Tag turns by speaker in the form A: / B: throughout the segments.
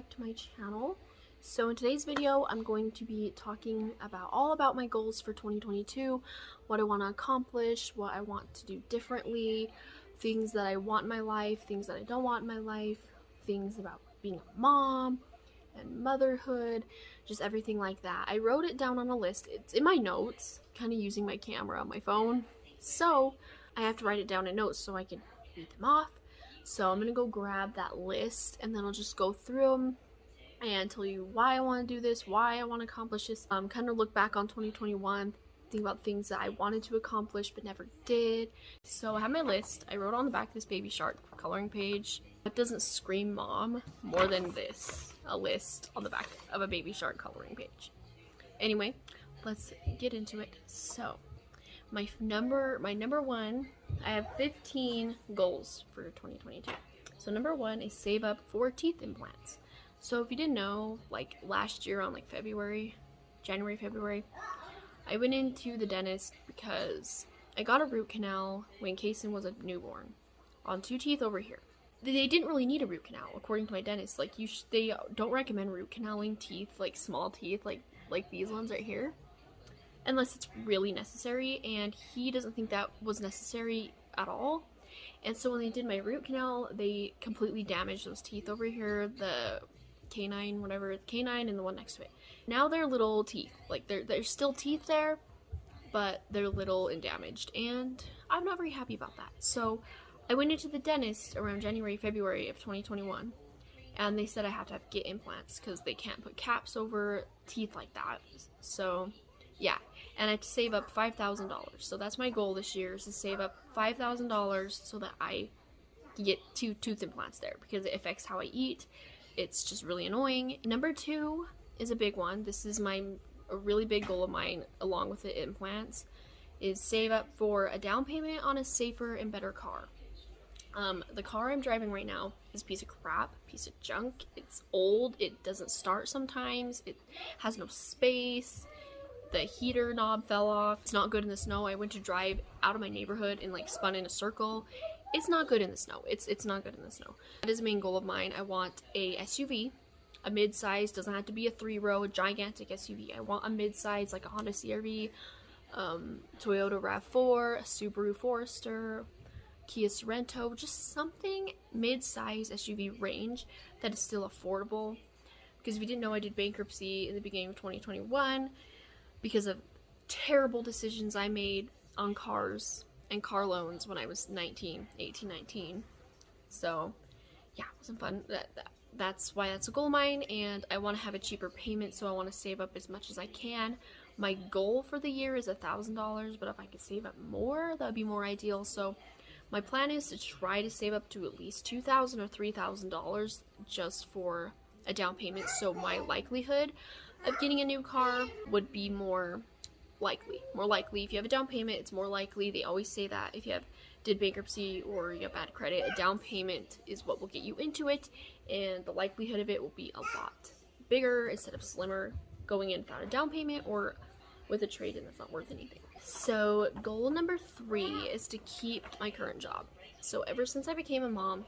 A: back to my channel. So in today's video, I'm going to be talking all about my goals for 2022, what I want to accomplish, what I want to do differently, things that I want in my life, things that I don't want in my life, things about being a mom and motherhood, just everything like that. I wrote it down on a list. It's in my notes, kind of using my camera on my phone. So I have to write it down in notes so I can read them off. So I'm gonna go grab that list and then I'll just go through them and tell you why I want to do this, why I want to accomplish this. Kind of look back on 2021, think about things that I wanted to accomplish but never did. So I have my list. I wrote on the back of this baby shark coloring page. It doesn't scream mom more than this, a list on the back of a baby shark coloring page. Anyway, let's get into it. So my number one, I have 15 goals for 2022. So number one is save up for teeth implants. So if you didn't know, like last year on like January, February, I went into the dentist because I got a root canal when Kason was a newborn on 2 teeth over here. They didn't really need a root canal according to my dentist. Like they don't recommend root canaling teeth, like small teeth, like these ones right here, unless it's really necessary, and he doesn't think that was necessary at all. And so when they did my root canal, they completely damaged those teeth over here, the canine, whatever, the canine and the one next to it. Now they're little teeth, like there's still teeth there, but they're little and damaged, and I'm not very happy about that. So I went into the dentist around January, February of 2021, and they said I have to get implants because they can't put caps over teeth like that. So yeah, and I have to save up $5,000. So that's my goal this year, is to save up $5,000 so that I can get 2 tooth implants there, because it affects how I eat. It's just really annoying. Number 2 is a big one. This is a really big goal of mine, along with the implants, is save up for a down payment on a safer and better car. The car I'm driving right now is a piece of crap, piece of junk. It's old, it doesn't start sometimes, it has no space. The heater knob fell off. It's not good in the snow. I went to drive out of my neighborhood and like spun in a circle. It's not good in the snow. It's not good in the snow. That is a main goal of mine. I want a SUV, a mid-size, doesn't have to be a 3-row, gigantic SUV. I want a mid-size, like a Honda CR-V, Toyota RAV4, a Subaru Forester, Kia Sorento, just something mid-size SUV range that is still affordable. Because if you didn't know, I did bankruptcy in the beginning of 2021 because of terrible decisions I made on cars and car loans when I was 18, 19. So yeah, it wasn't fun. That's why that's a goal of mine, and I want to have a cheaper payment, so I want to save up as much as I can. My goal for the year is $1,000, but if I could save up more, that would be more ideal. So my plan is to try to save up to at least $2,000 or $3,000 just for a down payment, so my likelihood of getting a new car would be more likely. If you have a down payment, it's more likely. They always say that if you did bankruptcy or you have bad credit, a down payment is what will get you into it, and the likelihood of it will be a lot bigger instead of slimmer going in without a down payment or with a trade-in that's not worth anything. So goal number 3 is to keep my current job. So ever since I became a mom,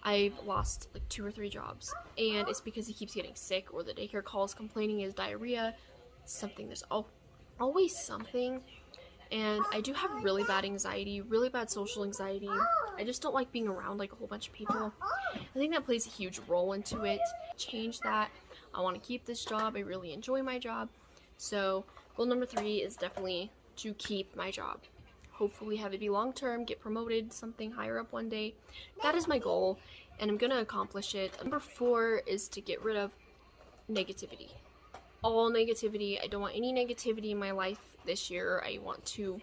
A: I've lost like 2 or 3 jobs, and it's because he keeps getting sick, or the daycare calls complaining he has diarrhea, something. There's always something, and I do have really bad anxiety, really bad social anxiety. I just don't like being around like a whole bunch of people. I think that plays a huge role into it. Change that. I want to keep this job. I really enjoy my job. So goal number 3 is definitely to keep my job. Hopefully have it be long-term, get promoted, something higher up one day. That is my goal, and I'm gonna accomplish it. Number 4 is to get rid of negativity. All negativity. I don't want any negativity in my life this year. I want to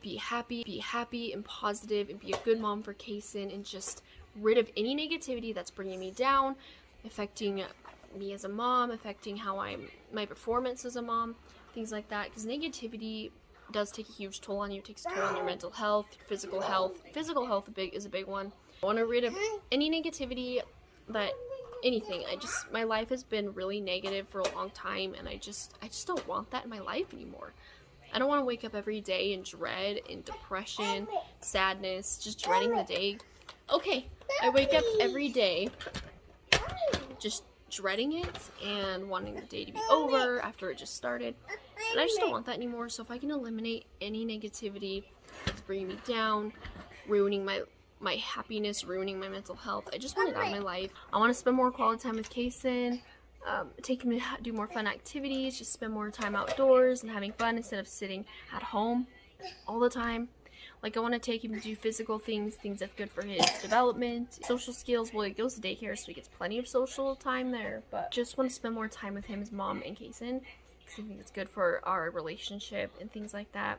A: be happy and positive and be a good mom for Kason, and just rid of any negativity that's bringing me down, affecting me as a mom, affecting how my performance as a mom, things like that. Because negativity does take a huge toll on you. It takes a toll on your mental health, physical health. Physical health is a big one. I want to rid of any negativity, that anything. My life has been really negative for a long time, and I just don't want that in my life anymore. I don't want to wake up every day in dread and depression, sadness, just dreading the day. Okay, I wake up every day just dreading it and wanting the day to be over after it just started. And I just don't want that anymore. So if I can eliminate any negativity that's bringing me down, ruining my happiness, ruining my mental health, I just want it out of my life. I want to spend more quality time with Kason, take him to do more fun activities, just spend more time outdoors and having fun instead of sitting at home all the time. Like, I want to take him to do physical things that's good for his development, social skills. Well, he goes to daycare, so he gets plenty of social time there, but just want to spend more time with him, his mom, and Kason, because I think it's good for our relationship and things like that.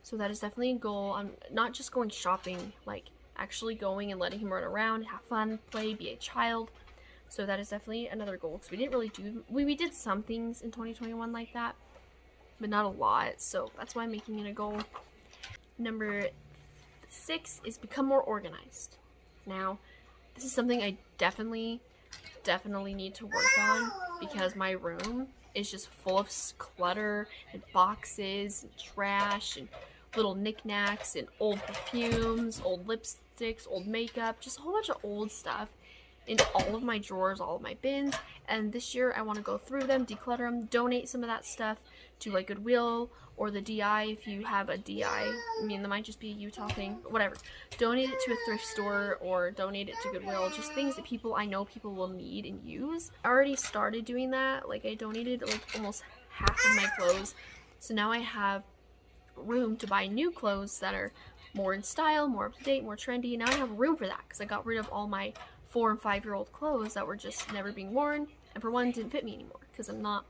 A: So that is definitely a goal. I'm not just going shopping, like actually going and letting him run around, have fun, play, be a child. So that is definitely another goal, because we didn't really do, we did some things in 2021 like that, but not a lot. So that's why I'm making it a goal. Number 6 is become more organized. Now, this is something I definitely need to work on, because my room is just full of clutter and boxes and trash and little knickknacks and old perfumes, old lipsticks, old makeup, just a whole bunch of old stuff in all of my drawers, all of my bins. And this year I want to go through them, declutter them, donate some of that stuff to like Goodwill or the DI if you have a DI. I mean, that might just be a Utah thing, but whatever. Donate it to a thrift store or donate it to Goodwill, just things that I know people will need and use. I already started doing that. Like, I donated like almost half of my clothes, so now I have room to buy new clothes that are more in style, more up to date, more trendy. Now I have room for that, because I got rid of all my 4- and 5-year-old clothes that were just never being worn, and for one, didn't fit me anymore, because I'm not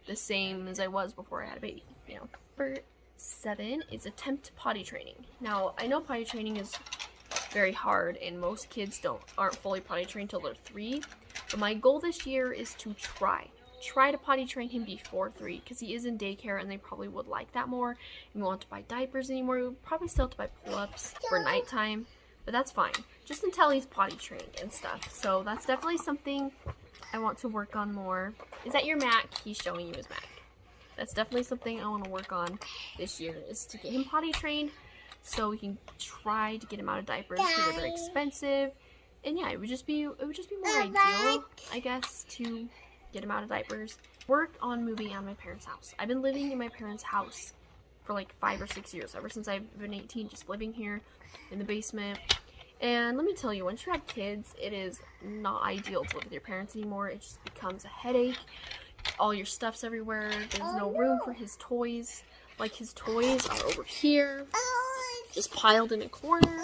A: the same as I was before I had a baby, you know. Number 7 is attempt potty training. Now, I know potty training is very hard, and most kids aren't fully potty trained till they're 3, but my goal this year is to try to potty train him before 3, because he is in daycare and they probably would like that more. And we won't have to buy diapers anymore. We would probably still have to buy pull-ups for nighttime, but that's fine, just until he's potty trained and stuff. So that's definitely something I want to work on more. Is that your Mac? He's showing you his Mac. That's definitely something I want to work on this year, is to get him potty trained so we can try to get him out of diapers, because they're very expensive. And yeah, it would just be more ideal, I guess, to get him out of diapers. Work on moving out of my parents' house. I've been living in my parents' house for like 5 or 6 years, ever since I've been 18, just living here in the basement. And let me tell you, once you have kids, it is not ideal to live with your parents anymore. It just becomes a headache. All your stuff's everywhere. There's no room for his toys. Like, his toys are over here, just piled in a corner.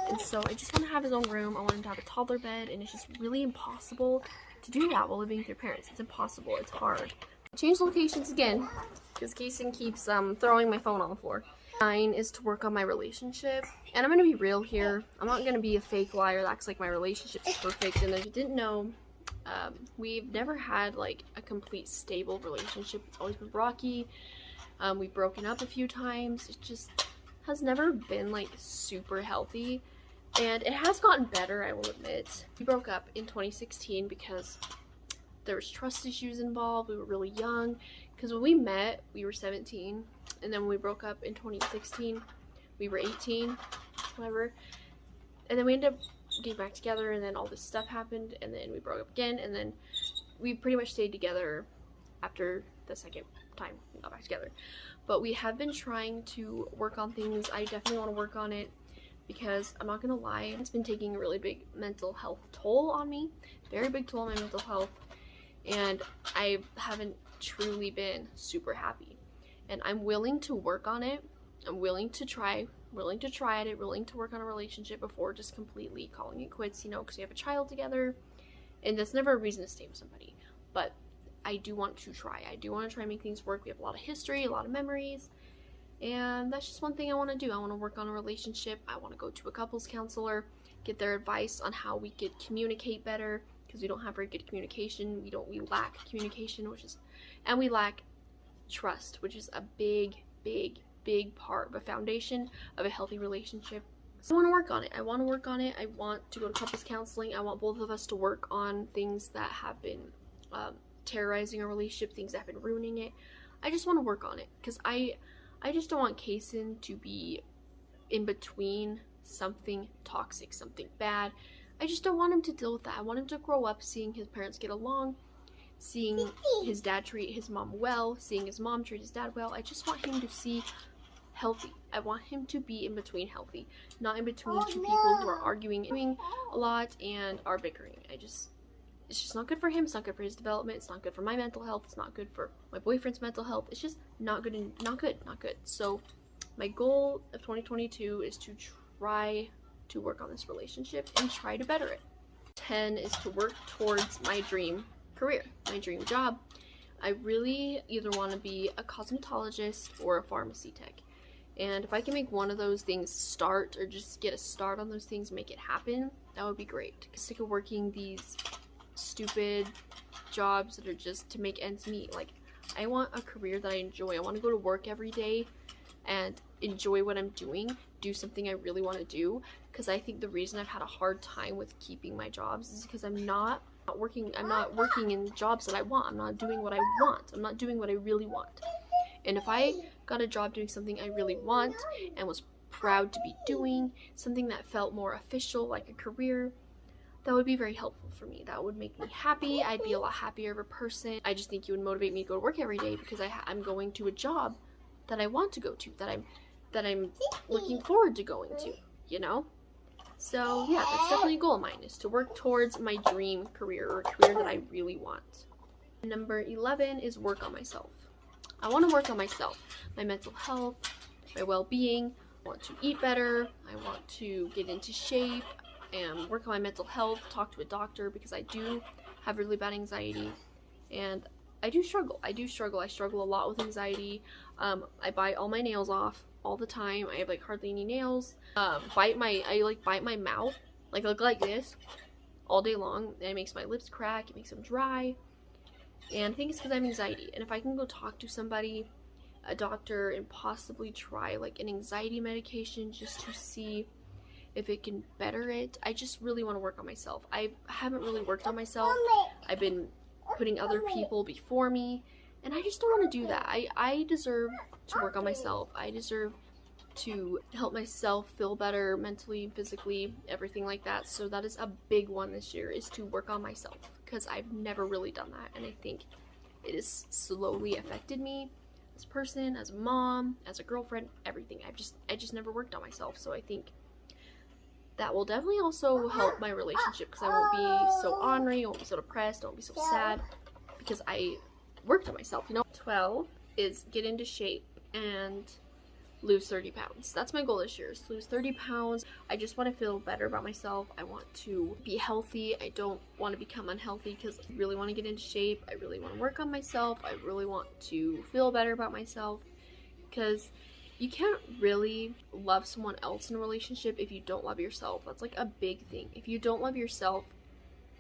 A: And so I just want to have his own room. I want him to have a toddler bed, and it's just really impossible to do that while living with your parents. It's impossible. It's hard. Change locations again, because Kason keeps throwing my phone on the floor. 9 is to work on my relationship, and I'm going to be real here. I'm not going to be a fake liar that acts like my relationship's perfect. And if you didn't know, we've never had like a complete stable relationship. It's always been rocky. We've broken up a few times. It just has never been like super healthy, and it has gotten better, I will admit. We broke up in 2016 because there was trust issues involved. We were really young, because when we met we were 17, and then when we broke up in 2016 we were 18, whatever, and then we ended up getting back together, and then all this stuff happened, and then we broke up again, and then we pretty much stayed together after the second time we got back together. But we have been trying to work on things. I definitely want to work on it, because I'm not gonna lie, it's been taking a really big mental health toll on me, very big toll on my mental health, and I haven't truly been super happy. And I'm willing to work on it. I'm willing to try at it, willing to work on a relationship before just completely calling it quits, you know, because we have a child together, and that's never a reason to stay with somebody. But I do want to try. I do want to try and make things work. We have a lot of history, a lot of memories, and that's just one thing I want to do. I want to work on a relationship. I want to go to a couples counselor, get their advice on how we could communicate better, because we don't have very good communication. We lack communication, and we lack trust, which is a big part of a foundation of a healthy relationship. So I want to work on it. I want to go to couples counseling. I want both of us to work on things that have been terrorizing our relationship, things that have been ruining it. I just want to work on it, because I just don't want Kason to be in between something toxic, something bad. I just don't want him to deal with that. I want him to grow up seeing his parents get along, seeing his dad treat his mom well, seeing his mom treat his dad well. I just want him to see healthy. I want him to be in between healthy, not in between two people who are arguing a lot and are bickering. It's just not good for him. It's not good for his development. It's not good for my mental health. It's not good for my boyfriend's mental health. It's just not good and not good. So my goal of 2022 is to try to work on this relationship and try to better it. 10 is to work towards my dream career, my dream job. I really either want to be a cosmetologist or a pharmacy tech. And if I can make one of those things start, or just get a start on those things, make it happen, that would be great. I'm sick of working these stupid jobs that are just to make ends meet. Like, I want a career that I enjoy. I want to go to work every day and enjoy what I'm doing, do something I really want to do, because I think the reason I've had a hard time with keeping my jobs is because I'm not working in jobs that I want. I'm not doing what I want. I'm not doing what I really want. And if I got a job doing something I really want and was proud to be doing, something that felt more official, like a career, that would be very helpful for me. That would make me happy. I'd be a lot happier of a person. I just think it would motivate me to go to work every day because I'm going to a job that I want to go to, that I'm looking forward to going to, you know? So yeah, that's definitely a goal of mine, is to work towards my dream career, or a career that I really want. Number 11 is work on myself. I want to work on myself, my mental health, my well-being. I want to eat better. I want to get into shape and work on my mental health, talk to a doctor, because I do have really bad anxiety and I do struggle. I struggle a lot with anxiety. I bite all my nails off all the time. I have like hardly any nails. I bite my mouth, like look like this all day long, and it makes my lips crack, it makes them dry. And I think it's because I have anxiety. And if I can go talk to somebody, a doctor, and possibly try like an anxiety medication just to see if it can better it. I just really want to work on myself. I haven't really worked on myself. I've been putting other people before me, and I just don't want to do that. I deserve to work on myself. I deserve to help myself feel better mentally and physically, everything like that. So that is a big one this year, is to work on myself, because I've never really done that, and I think it has slowly affected me as a person, as a mom, as a girlfriend, everything. I just never worked on myself. So I think that will definitely also help my relationship, because I won't be so ornery, I won't be so depressed, I won't be so sad, because I worked on myself, you know. 12 is get into shape and lose 30 pounds. That's my goal this year, is to lose 30 pounds. I just want to feel better about myself. I want to be healthy. I don't want to become unhealthy, because I really want to get into shape. I really want to work on myself. I really want to feel better about myself, because you can't really love someone else in a relationship if you don't love yourself. That's like a big thing. If you don't love yourself,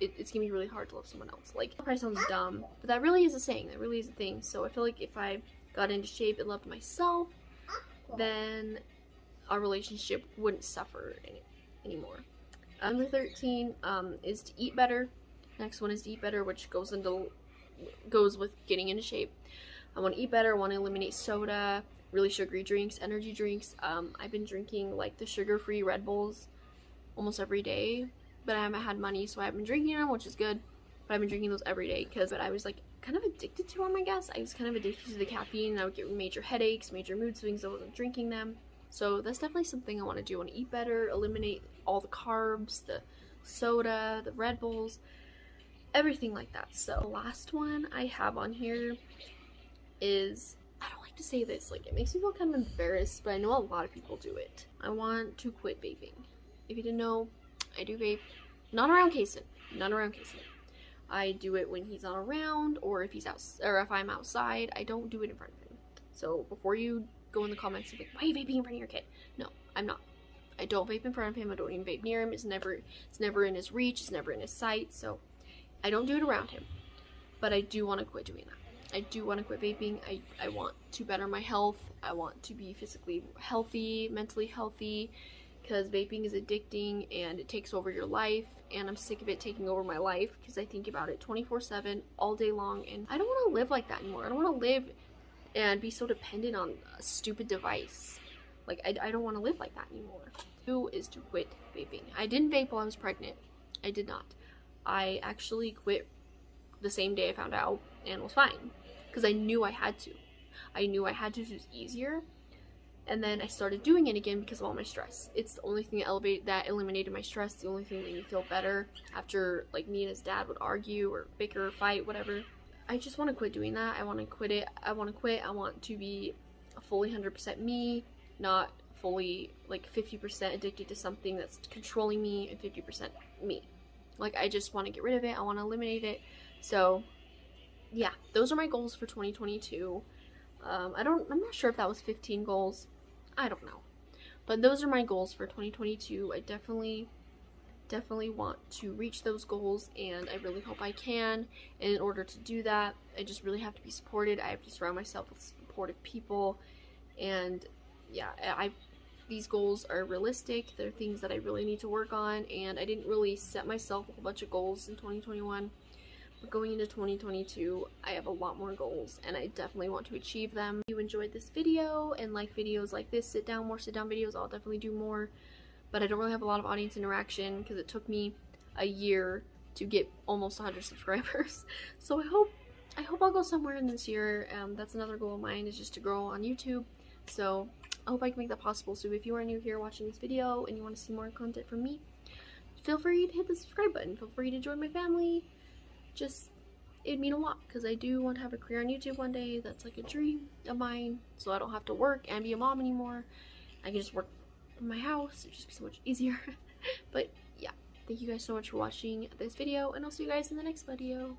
A: it's gonna be really hard to love someone else. Like, it probably sounds dumb, but that really is a saying. That really is a thing. So I feel like if I got into shape and loved myself, then our relationship wouldn't suffer anymore. Number 13 is to eat better. Next one is to eat better, which goes with getting into shape. I want to eat better. I want to eliminate soda, really sugary drinks, energy drinks. I've been drinking like the sugar-free Red Bulls almost every day, but I haven't had money, so I haven't been drinking them, which is good. But I've been drinking those every day because I was like kind of addicted to them, I guess. I was kind of addicted to the caffeine, and I would get major headaches, major mood swings if I wasn't drinking them. So that's definitely something I want to do. I want to eat better, eliminate all the carbs, the soda, the Red Bulls, everything like that. So the last one I have on here is, I don't like to say this, like it makes me feel kind of embarrassed, but I know a lot of people do it. I want to quit vaping. If you didn't know, I do vape. Not around Kason. Not around Kason. I do it when he's not around, or if he's out, or if I'm outside. I don't do it in front of him. So before you go in the comments and be like, why are you vaping in front of your kid? No, I'm not. I don't vape in front of him. I don't even vape near him. It's never in his reach. It's never in his sight. So I don't do it around him. But I do want to quit doing that. I do want to quit vaping. I want to better my health. I want to be physically healthy, mentally healthy, because vaping is addicting and it takes over your life, and I'm sick of it taking over my life, because I think about it 24/7 all day long, and I don't want to live like that anymore. I don't want to live and be so dependent on a stupid device. Like, I don't want to live like that anymore. 2 is to quit vaping. I didn't vape while I was pregnant. I did not. I actually quit the same day I found out and was fine because I knew I had to. I knew I had to, so it was easier. And then I started doing it again because of all my stress. It's the only thing that eliminated my stress, the only thing that made me feel better after, like, me and his dad would argue or bicker or fight, whatever. I just want to quit doing that. I want to quit it. I want to quit. I want to be a fully 100% me, not fully, like, 50% addicted to something that's controlling me and 50% me. Like, I just want to get rid of it. I want to eliminate it. So, yeah, those are my goals for 2022. I'm not sure if that was 15 goals. I don't know. But those are my goals for 2022. I definitely want to reach those goals, and I really hope I can. And in order to do that, I just really have to be supported. I have to surround myself with supportive people. And yeah, these goals are realistic. They're things that I really need to work on, and I didn't really set myself a whole bunch of goals in 2021. But going into 2022, I have a lot more goals, and I definitely want to achieve them. If you enjoyed this video and like videos like this, more sit down videos, I'll definitely do more. But I don't really have a lot of audience interaction because it took me a year to get almost 100 subscribers. So I hope I'll go somewhere in this year. That's another goal of mine, is just to grow on YouTube. So I hope I can make that possible. So if you are new here watching this video and you want to see more content from me, feel free to hit the subscribe button. Feel free to join my family. It'd mean a lot, because I do want to have a career on YouTube one day. That's like a dream of mine, so I don't have to work and be a mom anymore. I can just work from my house. It'd just be so much easier. But yeah, thank you guys so much for watching this video, and I'll see you guys in the next video.